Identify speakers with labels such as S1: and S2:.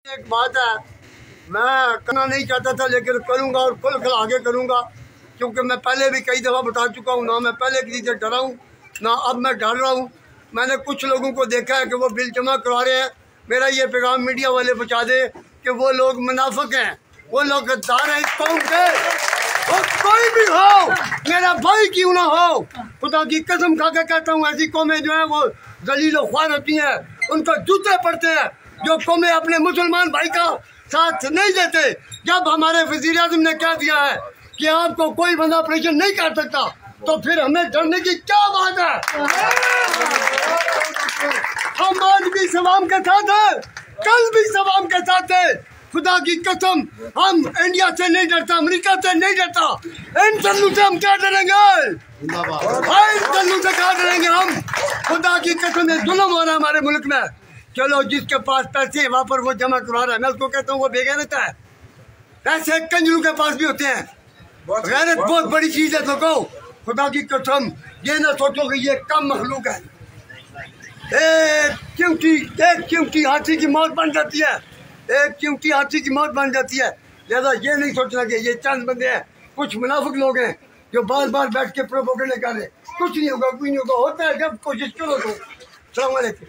S1: एक बात है, मैं करना नहीं चाहता था लेकिन करूंगा और खुल खिला के करूंगा, क्योंकि मैं पहले भी कई दफ़ा बता चुका हूँ। ना मैं पहले किसी से डरा हूँ ना अब मैं डर रहा हूँ। मैंने कुछ लोगों को देखा है कि वो बिल जमा करवा रहे हैं। मेरा ये पैगाम मीडिया वाले पहुँचा दे कि वो लोग मुनाफिक हैं, वो लोग गद्दार हैं इस कौम के। वो कोई भी हो, मेरा भाई क्यों ना हो, खुदा की कसम खा के कहता हूँ, ऐसी कौमें जो है वो जलील ख्वार होती हैं, उनको जूते पड़ते हैं। जो कौमें अपने मुसलमान भाई का साथ नहीं देते। जब हमारे वज़ीर आज़म ने कह दिया है कि आपको कोई बंदा ऑपरेशन नहीं कर सकता, तो फिर हमें डरने की क्या बात है। हम आज भी सवाम के साथ हैं, कल भी सवाम के साथ है। खुदा की कसम, हम इंडिया से नहीं डरता, अमेरिका से नहीं डरता। इन तल्लू से हम क्या डरेंगे? इन तल्लू से क्या डरेंगे हम? खुदा की कसम, ये जुल्म हो रहा है हमारे मुल्क में। चलो, जिसके पास पैसे है वहाँ पर वो जमा करवा रहा है, मैं उसको कहता हूँ वो बेगैरत है। ऐसे कंजरों के पास भी होते हैं। गैरत बहुत बड़ी चीज है। लोगों, खुदा की कसम, ये ना सोचो कि ये कम मखलूक है। एक चिमटी हाथी की मौत बन जाती है, एक चिमटी हाथी की मौत बन जाती है। लिहाजा ये नहीं सोचना कि ये चंद बंदे हैं, कुछ मुनाफिक लोग हैं जो बार बार बैठ के प्रोपोगेंडा कर रहे। कुछ नहीं होगा, कोई नहीं होगा। होता है जब कोशिश करो तो। अस्सलाम वालेकुम।